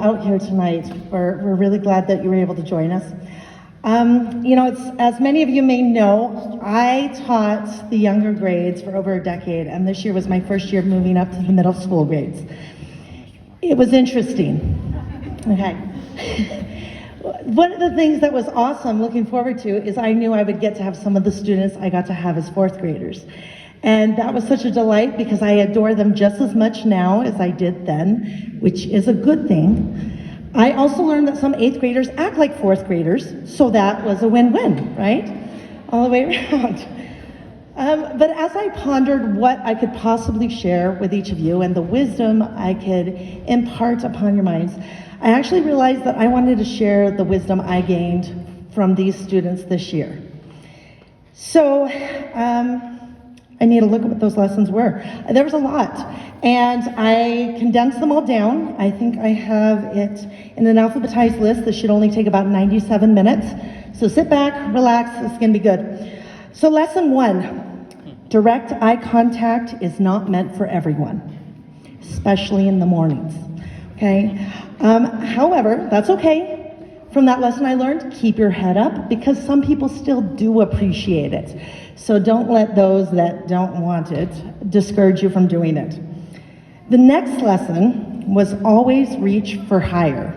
Out here tonight. We're really glad that you were able to join us. It's, as many of you may know, I taught the younger grades for over a decade, and this year was my first year moving up to the middle school grades. It was interesting. Okay. One of the things that was awesome, looking forward to, is I knew I would get to have some of the students I got to have as fourth graders. And that was such a delight because I adore them just as much now as I did then, which is a good thing. I also learned that some eighth graders act like fourth graders, so that was a win-win, right? All the way around. But as I pondered what I could possibly share with each of you and the wisdom I could impart upon your minds, I actually realized that I wanted to share the wisdom I gained from these students this year. So, I need to look at what those lessons were. There was a lot, and I condensed them all down. I think I have it in an alphabetized list. This should only take about 97 minutes. So sit back, relax, it's gonna be good. So lesson 1, direct eye contact is not meant for everyone, especially in the mornings, okay? However, that's okay. From that lesson I learned, keep your head up because some people still do appreciate it. So don't let those that don't want it discourage you from doing it. The next lesson was always reach for higher.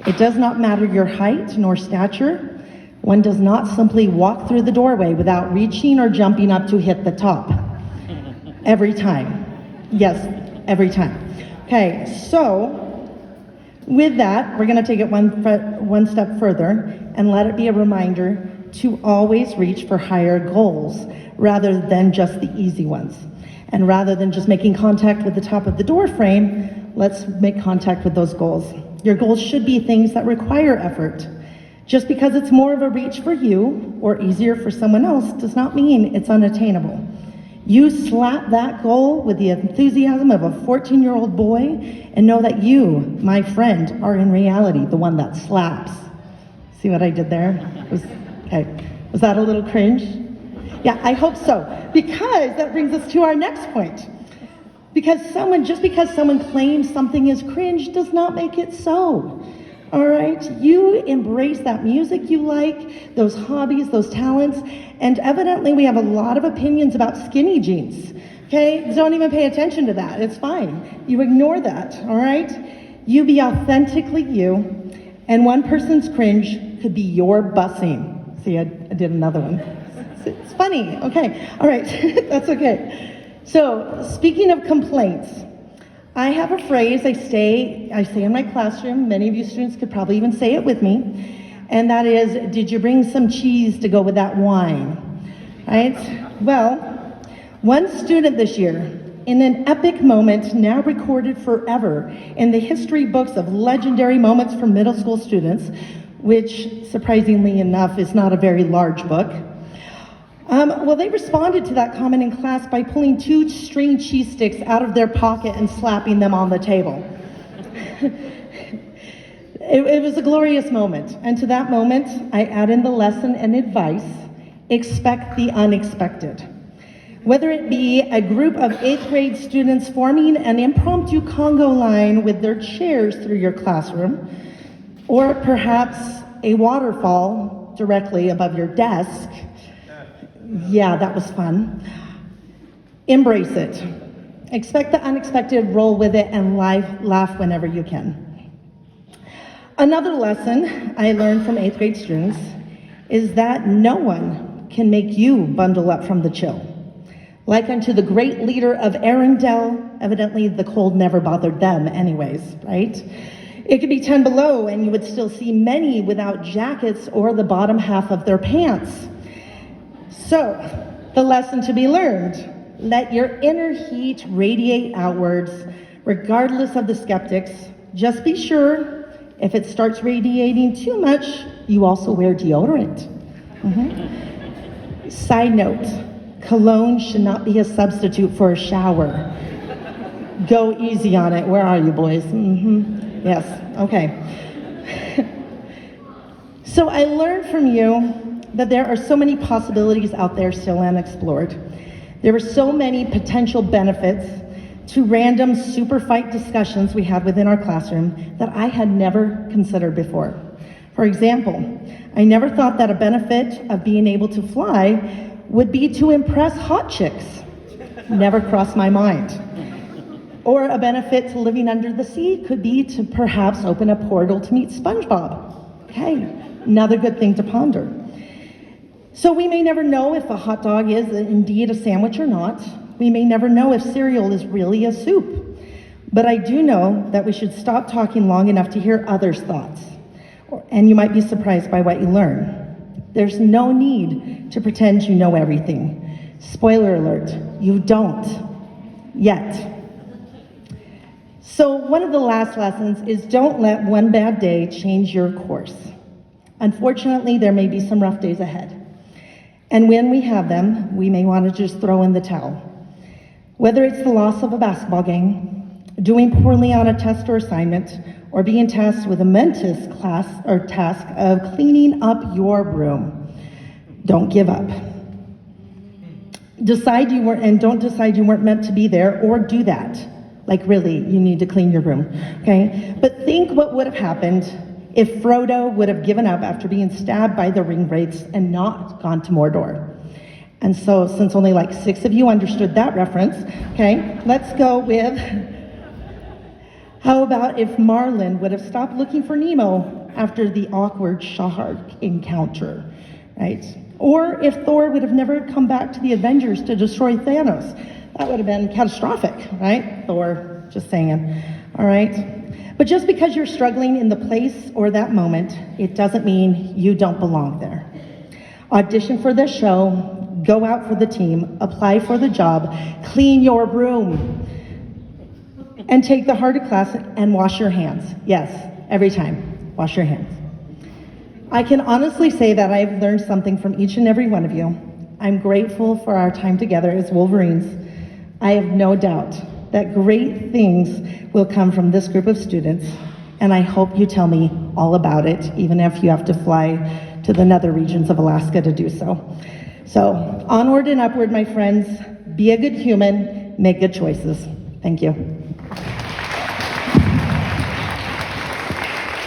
It does not matter your height nor stature. One does not simply walk through the doorway without reaching or jumping up to hit the top. Every time. Yes, every time. Okay, so with that, we're going to take it one step further and let it be a reminder to always reach for higher goals rather than just the easy ones. And rather than just making contact with the top of the door frame, let's make contact with those goals. Your goals should be things that require effort. Just because it's more of a reach for you or easier for someone else does not mean it's unattainable. You slap that goal with the enthusiasm of a 14-year-old boy and know that you, my friend, are in reality the one that slaps. See what I did there? Okay. Was that a little cringe? Yeah, I hope so. Because that brings us to our next point. Just because someone claims something is cringe does not make it so. All right, you embrace that music you like, those hobbies, those talents, and evidently we have a lot of opinions about skinny jeans, okay? Don't even pay attention to that, it's fine. You ignore that, all right? You be authentically you, and one person's cringe could be your busing. See, I did another one. It's funny, okay, all right, that's okay. So, speaking of complaints, I have a phrase I say in my classroom. Many of you students could probably even say it with me. And that is, did you bring some cheese to go with that wine? Right? Well, one student this year, in an epic moment now recorded forever in the history books of legendary moments for middle school students, which surprisingly enough is not a very large book, they responded to that comment in class by pulling 2 string cheese sticks out of their pocket and slapping them on the table. It was a glorious moment. And to that moment, I add in the lesson and advice, expect the unexpected. Whether it be a group of 8th grade students forming an impromptu Congo line with their chairs through your classroom, or perhaps a waterfall directly above your desk. Yeah, that was fun. Embrace it. Expect the unexpected, roll with it, and laugh whenever you can. Another lesson I learned from 8th grade students is that no one can make you bundle up from the chill. Like unto the great leader of Arendelle, evidently the cold never bothered them anyways, right? It could be 10 below and you would still see many without jackets or the bottom half of their pants. So, the lesson to be learned, let your inner heat radiate outwards, regardless of the skeptics. Just be sure, if it starts radiating too much, you also wear deodorant. Side note, cologne should not be a substitute for a shower. Go easy on it. Where are you, boys? Yes, okay. So I learned from you that there are so many possibilities out there still unexplored. There are so many potential benefits to random super fight discussions we had within our classroom that I had never considered before. For example, I never thought that a benefit of being able to fly would be to impress hot chicks. Never crossed my mind. Or a benefit to living under the sea could be to perhaps open a portal to meet SpongeBob. Okay, another good thing to ponder. So we may never know if a hot dog is indeed a sandwich or not. We may never know if cereal is really a soup. But I do know that we should stop talking long enough to hear others' thoughts. And you might be surprised by what you learn. There's no need to pretend you know everything. Spoiler alert, you don't. Yet. So one of the last lessons is don't let one bad day change your course. Unfortunately, there may be some rough days ahead. And when we have them, we may want to just throw in the towel. Whether it's the loss of a basketball game, doing poorly on a test or assignment, or being tasked with a momentous task of cleaning up your room, don't give up. Don't decide you weren't meant to be there or do that. Like really, you need to clean your room, okay? But think what would have happened if Frodo would have given up after being stabbed by the ring wraiths and not gone to Mordor. And so, since only like 6 of you understood that reference, okay, let's go with, how about if Marlin would have stopped looking for Nemo after the awkward Shahar encounter, right? Or if Thor would have never come back to the Avengers to destroy Thanos. That would have been catastrophic, right? Thor, just saying, all right? But just because you're struggling in the place or that moment, it doesn't mean you don't belong there. Audition for this show, go out for the team, apply for the job, clean your room, and take the harder class and wash your hands. Yes, every time, wash your hands. I can honestly say that I've learned something from each and every one of you. I'm grateful for our time together as Wolverines. I have no doubt that great things will come from this group of students, and I hope you tell me all about it, even if you have to fly to the nether regions of Alaska to do so. So, onward and upward, my friends. Be a good human, make good choices. Thank you.